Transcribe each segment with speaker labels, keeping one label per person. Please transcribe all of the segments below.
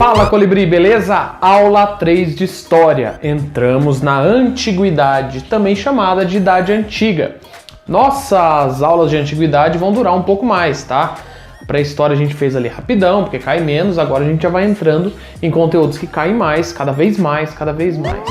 Speaker 1: Fala, Colibri, beleza? Aula 3 de História. Entramos na Antiguidade, também chamada de Idade Antiga. Nossas aulas de Antiguidade vão durar um pouco mais, tá? Pré-história a gente fez ali rapidão, porque cai menos, agora a gente já vai entrando em conteúdos que caem mais, cada vez mais, cada vez mais.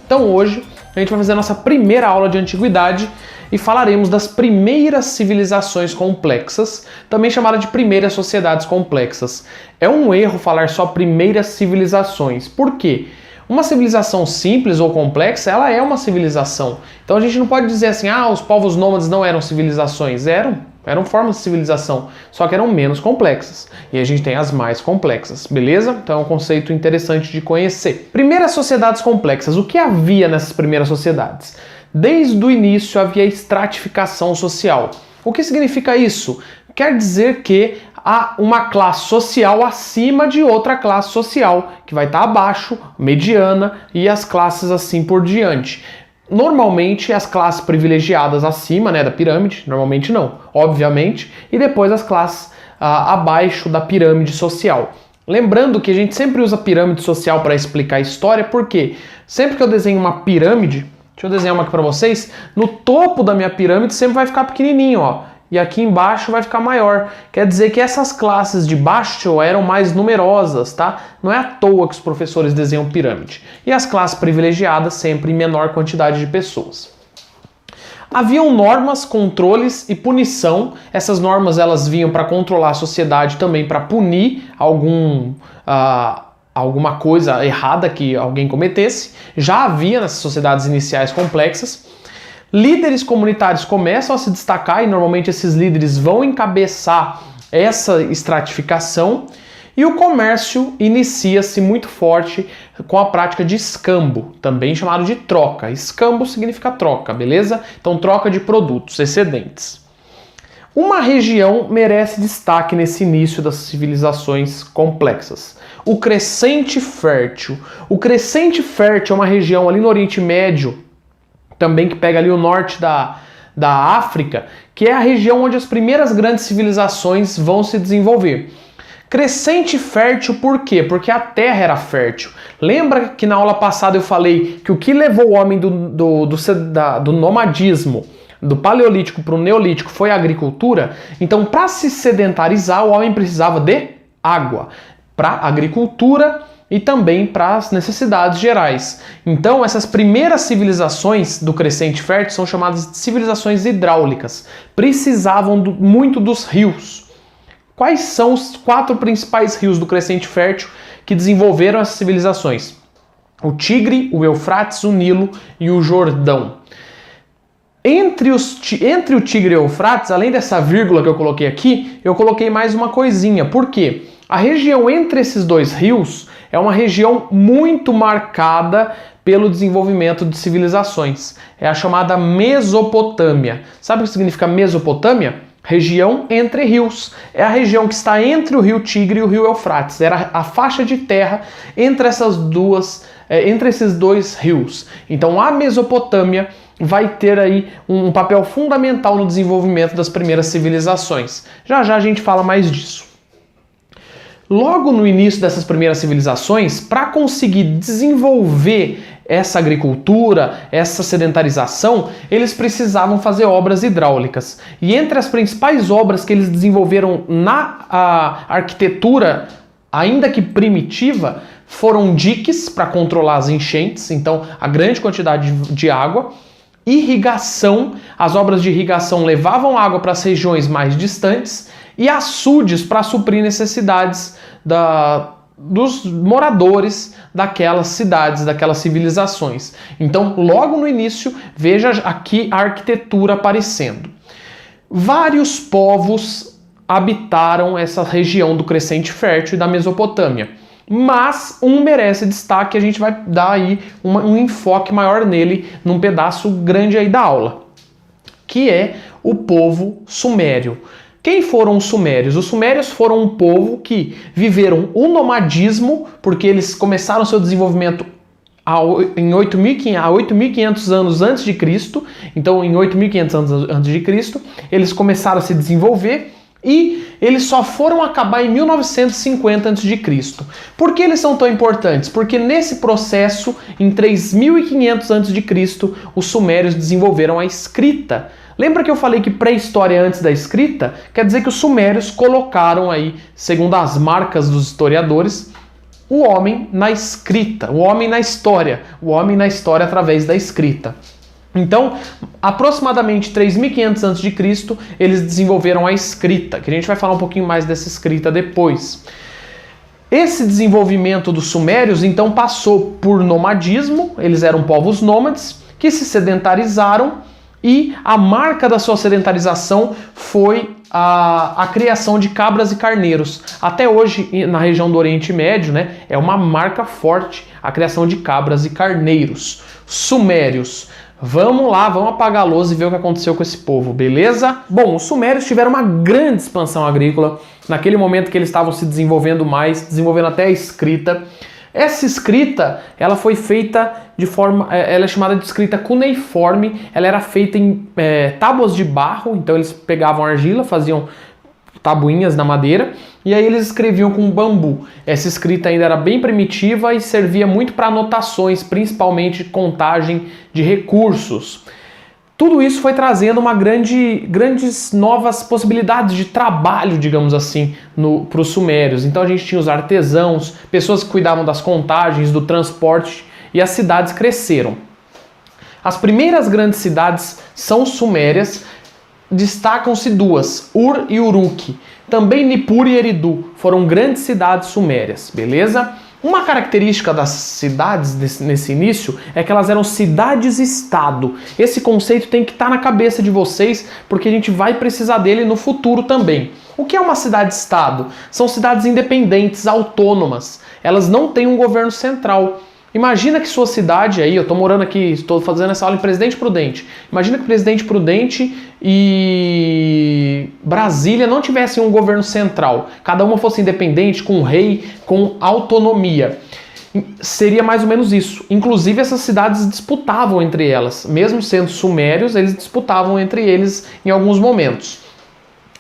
Speaker 1: Então hoje a gente vai fazer a nossa primeira aula de Antiguidade e falaremos das primeiras civilizações complexas, também chamada de primeiras sociedades complexas. É um erro falar só primeiras civilizações. Por quê? Uma civilização simples ou complexa, ela é uma civilização. Então a gente não pode dizer assim, os povos nômades não eram civilizações. Eram formas de civilização, só que eram menos complexas. E a gente tem as mais complexas, beleza? Então é um conceito interessante de conhecer. Primeiras sociedades complexas. O que havia nessas primeiras sociedades? Desde o início havia estratificação social. O que significa isso? Quer dizer que há uma classe social acima de outra classe social, que vai estar abaixo, mediana e as classes assim por diante. Normalmente as classes privilegiadas acima, da pirâmide, normalmente não, obviamente, e depois as classes abaixo da pirâmide social. Lembrando que a gente sempre usa pirâmide social para explicar a história, porque sempre que eu desenho uma pirâmide, deixa eu desenhar uma aqui para vocês, no topo da minha pirâmide sempre vai ficar pequenininho, ó. E aqui embaixo vai ficar maior. Quer dizer que essas classes de baixo eram mais numerosas, tá? Não é à toa que os professores desenham pirâmide. E as classes privilegiadas sempre em menor quantidade de pessoas. Haviam normas, controles e punição. Essas normas elas vinham para controlar a sociedade, também para punir alguma coisa errada que alguém cometesse. Já havia nessas sociedades iniciais complexas. Líderes comunitários começam a se destacar e normalmente esses líderes vão encabeçar essa estratificação e o comércio inicia-se muito forte com a prática de escambo, também chamado de troca. Escambo significa troca, beleza? Então troca de produtos excedentes. Uma região merece destaque nesse início das civilizações complexas. O Crescente Fértil. O Crescente Fértil é uma região ali no Oriente Médio, também que pega ali o norte da África, que é a região onde as primeiras grandes civilizações vão se desenvolver. Crescente fértil por quê? Porque a terra era fértil. Lembra que na aula passada eu falei que o que levou o homem do nomadismo, do paleolítico para o neolítico, foi a agricultura? Então, para se sedentarizar, o homem precisava de água. Para a agricultura e também para as necessidades gerais. Então, essas primeiras civilizações do Crescente Fértil são chamadas de civilizações hidráulicas. Precisavam muito dos rios. Quais são os 4 principais rios do Crescente Fértil que desenvolveram essas civilizações? O Tigre, o Eufrates, o Nilo e o Jordão. Entre o Tigre e o Eufrates, além dessa vírgula que eu coloquei aqui, eu coloquei mais uma coisinha. Por quê? A região entre esses 2 rios é uma região muito marcada pelo desenvolvimento de civilizações. É a chamada Mesopotâmia. Sabe o que significa Mesopotâmia? Região entre rios. É a região que está entre o rio Tigre e o rio Eufrates. Era a faixa de terra entre esses dois rios. Então a Mesopotâmia vai ter aí um papel fundamental no desenvolvimento das primeiras civilizações. Já já a gente fala mais disso. Logo no início dessas primeiras civilizações, para conseguir desenvolver essa agricultura, essa sedentarização, eles precisavam fazer obras hidráulicas. E entre as principais obras que eles desenvolveram na arquitetura, ainda que primitiva, foram diques para controlar as enchentes, então a grande quantidade de água, irrigação, as obras de irrigação levavam água para as regiões mais distantes, e açudes para suprir necessidades dos moradores daquelas cidades, daquelas civilizações. Então, logo no início, veja aqui a arquitetura aparecendo. Vários povos habitaram essa região do Crescente Fértil e da Mesopotâmia, mas um merece destaque, a gente vai dar aí um enfoque maior nele num pedaço grande aí da aula, que é o povo sumério. Quem foram os sumérios? Os sumérios foram um povo que viveram o nomadismo, porque eles começaram seu desenvolvimento em 8.500 anos antes de Cristo. Então, em 8.500 anos antes de Cristo, eles começaram a se desenvolver e eles só foram acabar em 1950 a.C. Por que eles são tão importantes? Porque nesse processo, em 3.500 a.C., os sumérios desenvolveram a escrita. Lembra que eu falei que pré-história é antes da escrita? Quer dizer que os sumérios colocaram aí, segundo as marcas dos historiadores, o homem na escrita, o homem na história através da escrita. Então, aproximadamente 3.500 a.C., eles desenvolveram a escrita, que a gente vai falar um pouquinho mais dessa escrita depois. Esse desenvolvimento dos sumérios, então, passou por nomadismo, eles eram povos nômades, que se sedentarizaram, e a marca da sua sedentarização foi a criação de cabras e carneiros. Até hoje, na região do Oriente Médio, né, é uma marca forte a criação de cabras e carneiros. Sumérios. Vamos lá, vamos apagar a lousa e ver o que aconteceu com esse povo, beleza? Bom, os sumérios tiveram uma grande expansão agrícola, naquele momento que eles estavam se desenvolvendo mais, desenvolvendo até a escrita. Essa escrita, ela foi feita de forma, ela é chamada de escrita cuneiforme, ela era feita em tábuas de barro, então eles pegavam argila, faziam tabuinhas na madeira, e aí eles escreviam com bambu. Essa escrita ainda era bem primitiva e servia muito para anotações, principalmente contagem de recursos. Tudo isso foi trazendo grandes novas possibilidades de trabalho, digamos assim, para os sumérios. Então a gente tinha os artesãos, pessoas que cuidavam das contagens, do transporte, e as cidades cresceram. As primeiras grandes cidades são sumérias, destacam-se duas, Ur e Uruk. Também Nippur e Eridu foram grandes cidades sumérias, beleza? Uma característica das cidades nesse início é que elas eram cidades-estado. Esse conceito tem que estar na cabeça de vocês, porque a gente vai precisar dele no futuro também. O que é uma cidade-estado? São cidades independentes, autônomas. Elas não têm um governo central. Imagina que sua cidade aí, eu estou morando aqui, estou fazendo essa aula em Presidente Prudente. Imagina que Presidente Prudente e Brasília não tivessem um governo central. Cada uma fosse independente, com um rei, com autonomia. Seria mais ou menos isso. Inclusive essas cidades disputavam entre elas. Mesmo sendo sumérios, eles disputavam entre eles em alguns momentos.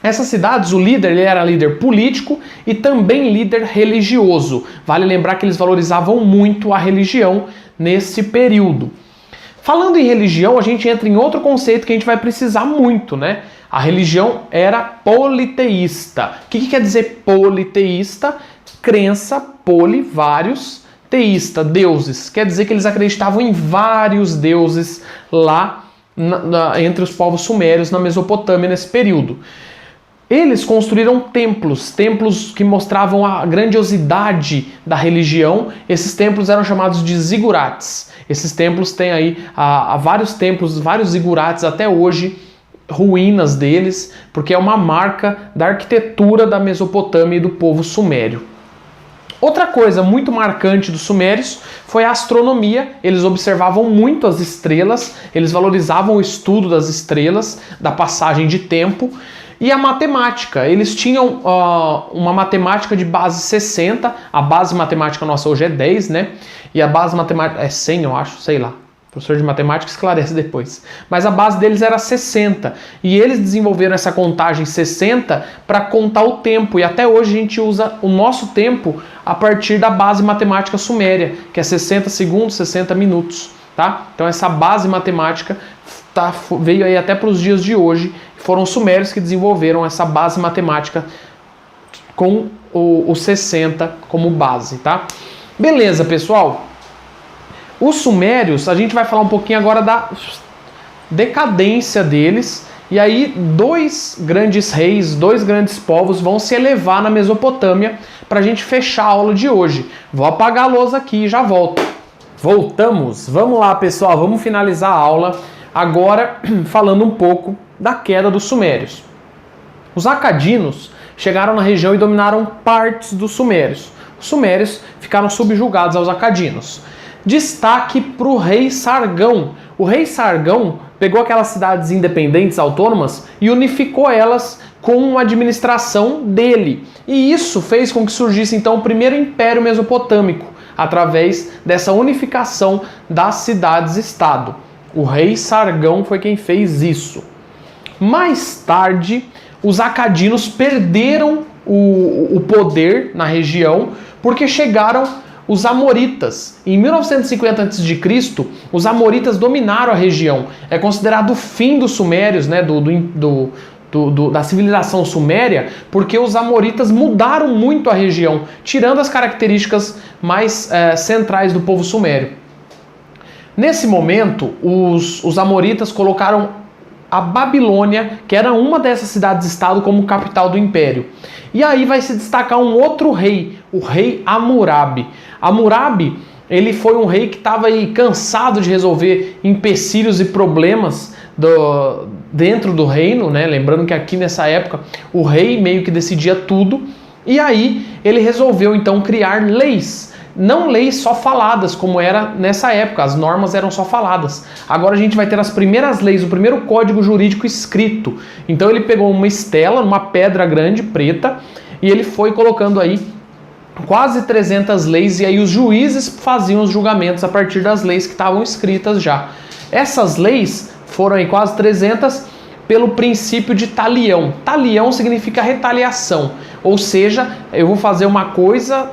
Speaker 1: Essas cidades, o líder ele era líder político e também líder religioso. Vale lembrar que eles valorizavam muito a religião nesse período. Falando em religião, a gente entra em outro conceito que a gente vai precisar muito, né? A religião era politeísta. O que quer dizer politeísta? Crença, poli, vários, teísta, deuses. Quer dizer que eles acreditavam em vários deuses lá entre os povos sumérios na Mesopotâmia nesse período. Eles construíram templos que mostravam a grandiosidade da religião. Esses templos eram chamados de zigurates. Esses templos têm aí vários templos, vários zigurates até hoje, ruínas deles, porque é uma marca da arquitetura da Mesopotâmia e do povo sumério. Outra coisa muito marcante dos sumérios foi a astronomia. Eles observavam muito as estrelas, eles valorizavam o estudo das estrelas, da passagem de tempo. E a matemática, eles tinham uma matemática de base 60, a base matemática nossa hoje é 10, né? E a base matemática é 100, eu acho, sei lá. O professor de matemática esclarece depois. Mas a base deles era 60. E eles desenvolveram essa contagem 60 para contar o tempo. E até hoje a gente usa o nosso tempo a partir da base matemática suméria, que é 60 segundos, 60 minutos. Tá? Então essa base matemática veio aí até para os dias de hoje. Foram os sumérios que desenvolveram essa base matemática com o 60 como base, tá? Beleza, pessoal? Os sumérios, a gente vai falar um pouquinho agora da decadência deles. E aí, dois grandes reis, dois grandes povos vão se elevar na Mesopotâmia para a gente fechar a aula de hoje. Vou apagar a lousa aqui e já volto. Voltamos. Vamos lá, pessoal. Vamos finalizar a aula agora falando um pouco da queda dos sumérios. Os acadinos chegaram na região e dominaram partes dos sumérios. Os sumérios ficaram subjugados aos acadinos. Destaque para o rei Sargão. O rei Sargão pegou aquelas cidades independentes, autônomas, e unificou elas com a administração dele. E isso fez com que surgisse então o primeiro império mesopotâmico, através dessa unificação das cidades-estado. O rei Sargão foi quem fez isso. Mais tarde, os acadinos perderam o poder na região porque chegaram os amoritas. Em 1950 a.C., os amoritas dominaram a região. É considerado o fim dos sumérios, né, da civilização suméria, porque os amoritas mudaram muito a região, tirando as características mais centrais do povo sumério. Nesse momento, os amoritas colocaram a Babilônia, que era uma dessas cidades-estado, como capital do império. E aí vai se destacar um outro rei, o rei Hammurabi. Hammurabi, ele foi um rei que estava aí cansado de resolver empecilhos e problemas dentro do reino, né? Lembrando que aqui nessa época o rei meio que decidia tudo. E aí ele resolveu então criar leis. Não leis só faladas, como era nessa época, as normas eram só faladas. Agora a gente vai ter as primeiras leis, o primeiro código jurídico escrito. Então ele pegou uma estela, uma pedra grande, preta, e ele foi colocando aí quase 300 leis, e aí os juízes faziam os julgamentos a partir das leis que estavam escritas já. Essas leis foram aí quase 300 pelo princípio de talião. Talião significa retaliação, ou seja, eu vou fazer uma coisa,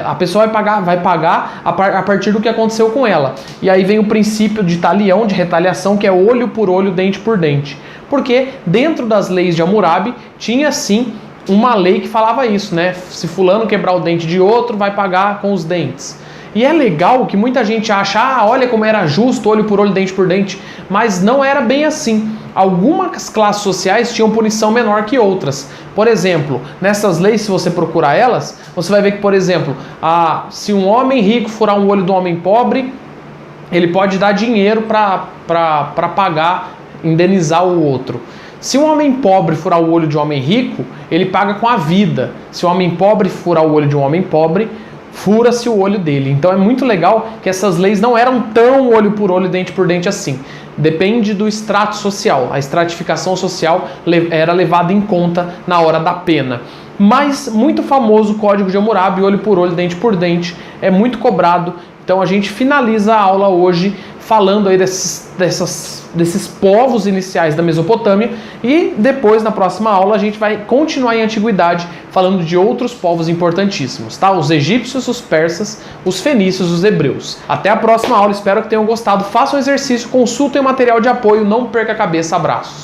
Speaker 1: a pessoa vai pagar a partir do que aconteceu com ela. E aí vem o princípio de talião, de retaliação, que é olho por olho, dente por dente. Porque dentro das leis de Hammurabi tinha sim uma lei que falava isso, né? Se fulano quebrar o dente de outro, vai pagar com os dentes. E é legal que muita gente acha, olha como era justo, olho por olho, dente por dente, mas não era bem assim. Algumas classes sociais tinham punição menor que outras. Por exemplo, nessas leis, se você procurar elas, você vai ver que, por exemplo, se um homem rico furar um olho do homem pobre, ele pode dar dinheiro para pagar, indenizar o outro. Se um homem pobre furar o olho de um homem rico, ele paga com a vida. Se um homem pobre furar o olho de um homem pobre, fura-se o olho dele. Então é muito legal que essas leis não eram tão olho por olho, dente por dente assim. Depende do extrato social. A estratificação social era levada em conta na hora da pena. Mas muito famoso o Código de Hammurabi, olho por olho, dente por dente, é muito cobrado. Então a gente finaliza a aula hoje falando aí desses povos iniciais da Mesopotâmia, e depois, na próxima aula, a gente vai continuar em antiguidade falando de outros povos importantíssimos, tá? Os egípcios, os persas, os fenícios, os hebreus. Até a próxima aula, espero que tenham gostado. Façam o exercício, consultem o material de apoio, não perca a cabeça, abraços.